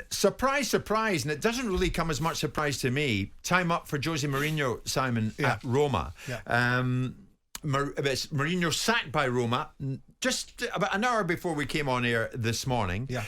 Surprise, surprise, and it doesn't really come as much surprise to me. Time up for Jose Mourinho, Simon, at Roma. Yeah. Mourinho sacked by Roma just about an hour before we came on air this morning. Yeah.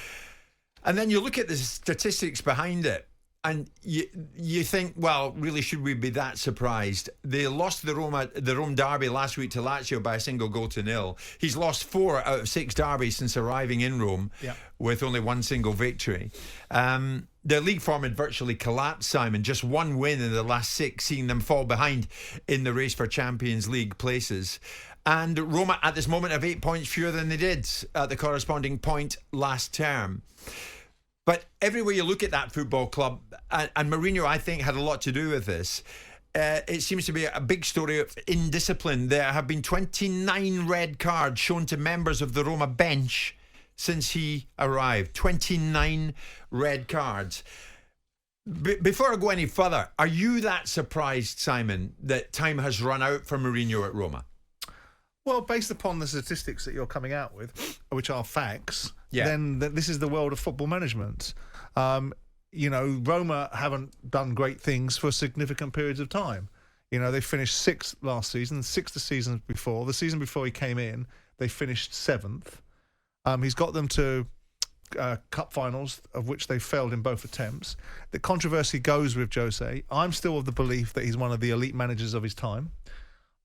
And then you look at the statistics behind it, and you think, well, really, should we be that surprised? They lost the Rome derby last week to Lazio by a single goal to nil. He's lost 4 out of 6 derbies since arriving in Rome, with only 1 single victory. Their league form had virtually collapsed, Simon. Just 1 win in the last 6, seeing them fall behind in the race for Champions League places. And Roma, at this moment, have 8 points fewer than they did at the corresponding point last term. But everywhere you look at that football club, and Mourinho, I think, had a lot to do with this, it seems to be a big story of indiscipline. There have been 29 red cards shown to members of the Roma bench since he arrived. 29 red cards. Before I go any further, are you that surprised, Simon, that time has run out for Mourinho at Roma? Well, based upon the statistics that you're coming out with, which are facts, then this is the world of football management. Roma haven't done great things for significant periods of time. They finished 6th last season, 6th the season before. The season before he came in, they finished 7th. He's got them to cup finals, of which they failed in both attempts. The controversy goes with Jose. I'm still of the belief that he's one of the elite managers of his time.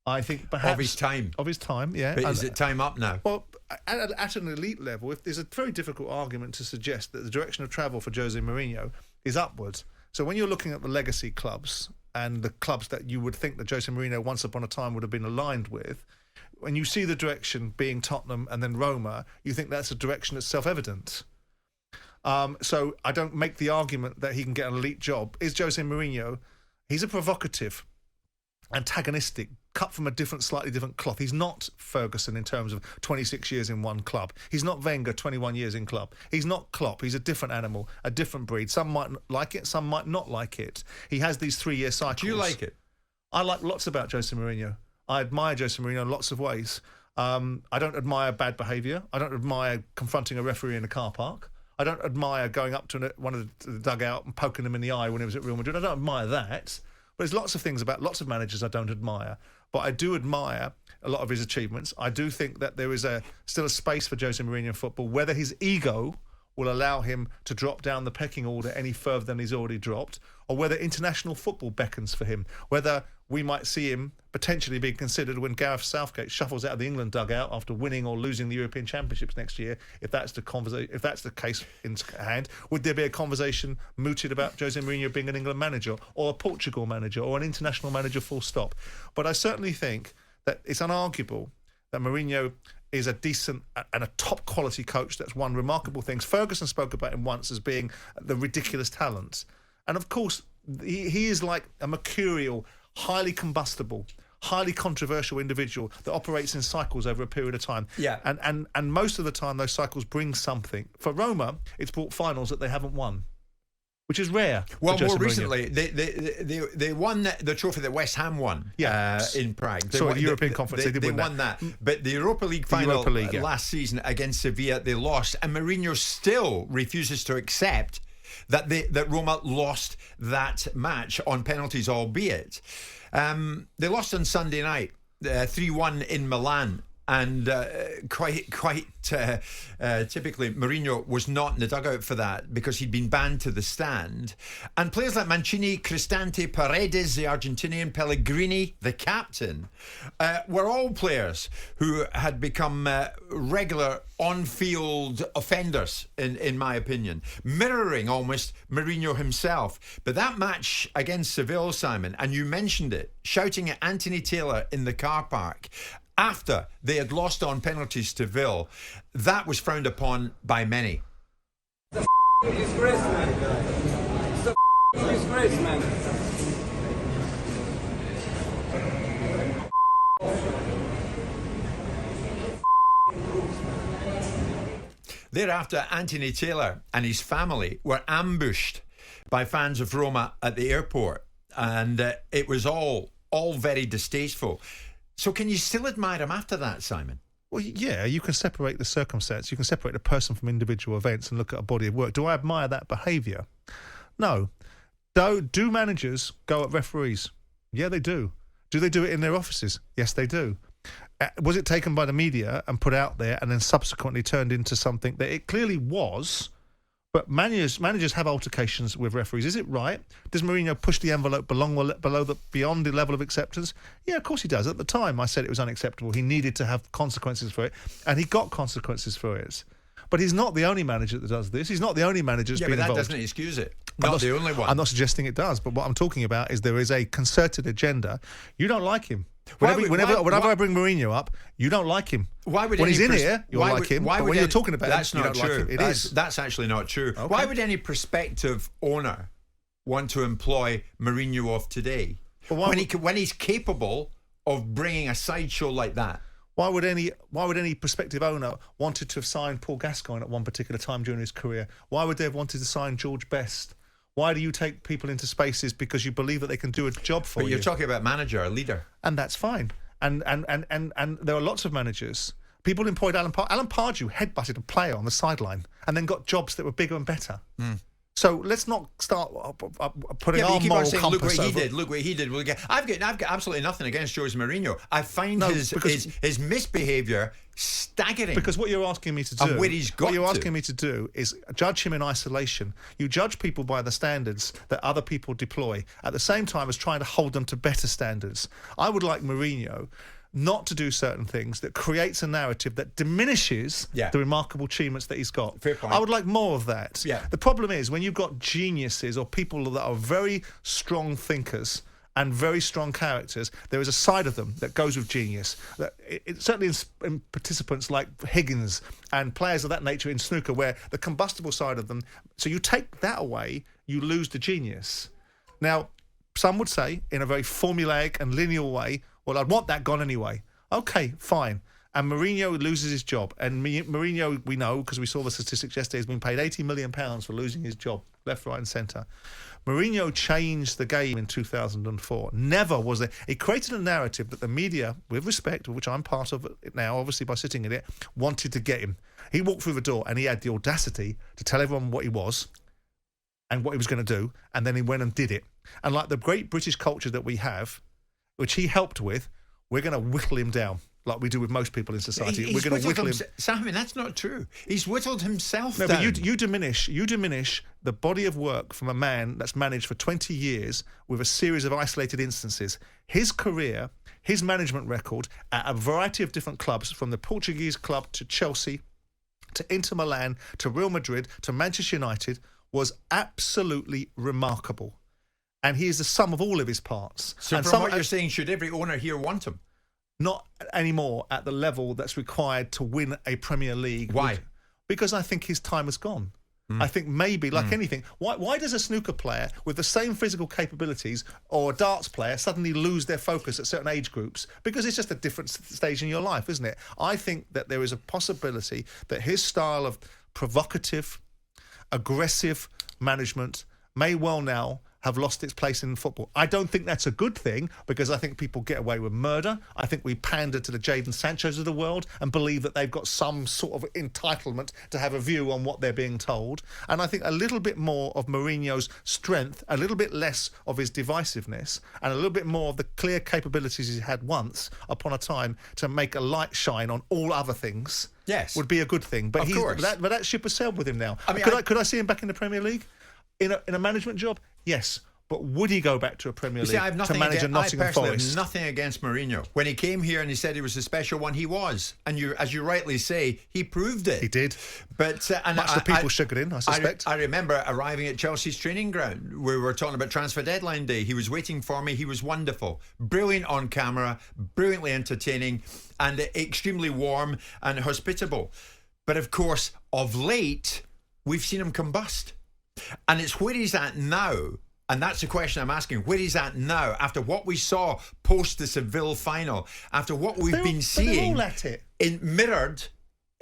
I think perhaps... Of his time, yeah. But is it time up now? Well, at an elite level, if there's a very difficult argument to suggest that the direction of travel for Jose Mourinho is upwards. So when you're looking at the legacy clubs and the clubs that you would think that Jose Mourinho once upon a time would have been aligned with, when you see the direction being Tottenham and then Roma, you think that's a direction that's self-evident. So I don't make the argument that he can get an elite job. Is Jose Mourinho... He's a provocative, antagonistic, cut from a slightly different cloth. He's not Ferguson in terms of 26 years in one club. He's not Wenger, 21 years in club. He's not Klopp. He's a different animal, a different breed. Some might like it, some might not like it. He has these 3-year cycles. Do you like it? I like lots about Jose Mourinho. I admire Jose Mourinho in lots of ways. I don't admire bad behaviour. I don't admire confronting a referee in a car park. I don't admire going up to one of the dugout and poking him in the eye when he was at Real Madrid. I don't admire that. But there's lots of things about lots of managers I don't admire. But I do admire a lot of his achievements. I do think that there is still a space for Jose Mourinho in football. Whether his ego will allow him to drop down the pecking order any further than he's already dropped, or whether international football beckons for him, whether we might see him potentially being considered when Gareth Southgate shuffles out of the England dugout after winning or losing the European Championships next year. If that's the case in hand, would there be a conversation mooted about Jose Mourinho being an England manager or a Portugal manager or an international manager, full stop? But I certainly think that it's unarguable that Mourinho is a decent and a top quality coach that's won remarkable things. Ferguson spoke about him once as being the ridiculous talent. And of course, he is like a mercurial, highly combustible, highly controversial individual that operates in cycles over a period of time. Yeah. And most of the time, those cycles bring something. For Roma, it's brought finals that they haven't won, which is rare. Well, more recently, they won the trophy that West Ham won in Prague. The European Conference, they won that. But the Europa League final last season against Sevilla, they lost. And Mourinho still refuses to accept that Roma lost that match on penalties, albeit. They lost on Sunday night, 3-1 in Milan. And quite typically, Mourinho was not in the dugout for that because he'd been banned to the stand. And players like Mancini, Cristante, Paredes, the Argentinian, Pellegrini, the captain, were all players who had become regular on-field offenders, in my opinion, mirroring almost Mourinho himself. But that match against Seville, Simon, and you mentioned it, shouting at Anthony Taylor in the car park, after they had lost on penalties to Ville, that was frowned upon by many. It's a disgrace, man. It's a disgrace, man. Thereafter, Anthony Taylor and his family were ambushed by fans of Roma at the airport, and it was all very distasteful. So can you still admire him after that, Simon? Well, yeah, you can separate the circumstance. You can separate the person from individual events and look at a body of work. Do I admire that behaviour? No. Do managers go at referees? Yeah, they do. Do they do it in their offices? Yes, they do. Was it taken by the media and put out there and then subsequently turned into something that it clearly was? But managers have altercations with referees. Is it right? Does Mourinho push the envelope beyond the level of acceptance? Yeah, of course he does. At the time, I said it was unacceptable. He needed to have consequences for it, and he got consequences for it. But he's not the only manager that does this. He's not the only manager that's been involved. Yeah, but that doesn't excuse it. Not the only one. I'm not suggesting it does, but what I'm talking about is there is a concerted agenda. You don't like him. Whenever I bring Mourinho up, you don't like him. When he's in here, you'll like him. But when you're talking about him, you don't like him. It is. That's actually not true. Okay. Why would any prospective owner want to employ Mourinho of today when he's capable of bringing a sideshow like that? Why would any prospective owner wanted to have signed Paul Gascoigne at one particular time during his career? Why would they have wanted to sign George Best? Why do you take people into spaces because you believe that they can do a job for you? But you're talking about manager, a leader. And that's fine. And there are lots of managers. People employed Alan Pardew. Alan Pardew headbutted a player on the sideline and then got jobs that were bigger and better. So let's not start putting our moral compass look what he over. did. Look what he did. Well, I've got absolutely nothing against Jose Mourinho. I find his misbehaviour staggering. Because what you're asking me to do, and where he's got what you're asking me to do is judge him in isolation. You judge people by the standards that other people deploy, at the same time as trying to hold them to better standards. I would like Mourinho not to do certain things that creates a narrative that diminishes the remarkable achievements that he's got. Fair point. I would like more of that. Yeah. The problem is when you've got geniuses or people that are very strong thinkers and very strong characters, there is a side of them that goes with genius. Certainly in participants like Higgins and players of that nature in snooker, where the combustible side of them, so you take that away, you lose the genius. Now, some would say, in a very formulaic and lineal way, well, I'd want that gone anyway. Okay, fine. And Mourinho loses his job. And Mourinho, we know, because we saw the statistics yesterday, has been paid £80 million for losing his job, left, right and centre. Mourinho changed the game in 2004. Never was there. He created a narrative that the media, with respect, which I'm part of it now, obviously by sitting in it, wanted to get him. He walked through the door and he had the audacity to tell everyone what he was and what he was going to do, and then he went and did it. And like the great British culture that we have, which he helped with, we're going to whittle him down like we do with most people in society. We're going to whittle him. Simon, that's not true. He's whittled himself down. No, but you diminish the body of work from a man that's managed for 20 years with a series of isolated instances. His career, his management record at a variety of different clubs, from the Portuguese club to Chelsea, to Inter Milan, to Real Madrid, to Manchester United, was absolutely remarkable. And he is the sum of all of his parts. So and from what you're saying, should every owner here want him? Not anymore at the level that's required to win a Premier League. Why? Because I think his time has gone. I think maybe, like anything, why does a snooker player with the same physical capabilities or a darts player suddenly lose their focus at certain age groups? Because it's just a different stage in your life, isn't it? I think that there is a possibility that his style of provocative, aggressive management may well now have lost its place in football. I don't think that's a good thing, because I think people get away with murder. I think we pander to the Jadon Sanchos of the world and believe that they've got some sort of entitlement to have a view on what they're being told. And I think a little bit more of Mourinho's strength, a little bit less of his divisiveness, and a little bit more of the clear capabilities he had once upon a time to make a light shine on all other things, would be a good thing. But that ship has sailed with him now. I mean, could I see him back in the Premier League? In a management job? Yes. But would he go back to a Premier League to manage a Nottingham Forest? I personally have nothing against Mourinho. When he came here and he said he was a special one, he was. And as you rightly say, he proved it. He did. But much the people sugared in, I suspect. I remember arriving at Chelsea's training ground. We were talking about transfer deadline day. He was waiting for me. He was wonderful. Brilliant on camera, brilliantly entertaining, and extremely warm and hospitable. But of course, of late, we've seen him combust. And it's where he's at now, and that's the question I'm asking. Where he's at now, after what we saw post the Seville final, after what we've been seeing, they're all at it. Mirrored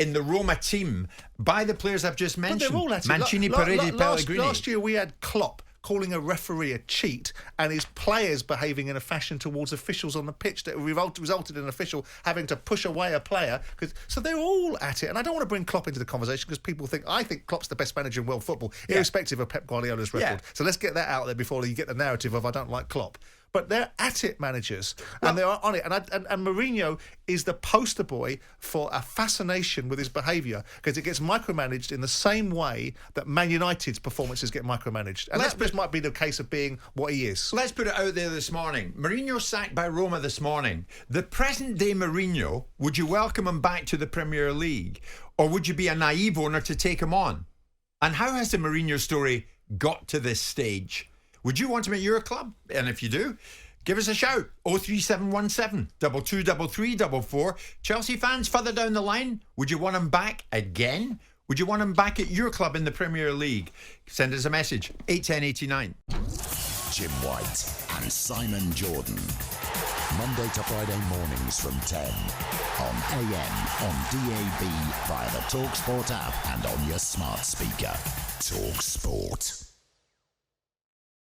in the Roma team by the players I've just mentioned. But they're all at it. Mancini, Paredes, Pellegrini. Last year we had Klopp calling a referee a cheat and his players behaving in a fashion towards officials on the pitch that resulted in an official having to push away a player. So they're all at it. And I don't want to bring Klopp into the conversation because people I think Klopp's the best manager in world football, irrespective of Pep Guardiola's record. So let's get that out there before you get the narrative of I don't like Klopp. But they're at it managers, and they are on it. And Mourinho is the poster boy for a fascination with his behaviour because it gets micromanaged in the same way that Man United's performances get micromanaged. And this might be the case of being what he is. Let's put it out there this morning. Mourinho sacked by Roma this morning. The present-day Mourinho, would you welcome him back to the Premier League? Or would you be a naive owner to take him on? And how has the Mourinho story got to this stage? Would you want him at your club? And if you do, give us a shout. 03717 223344. Chelsea fans further down the line, would you want him back again? Would you want him back at your club in the Premier League? Send us a message. 81089. Jim White and Simon Jordan. Monday to Friday mornings from 10 on AM, on DAB, via the talkSPORT app and on your smart speaker. talkSPORT.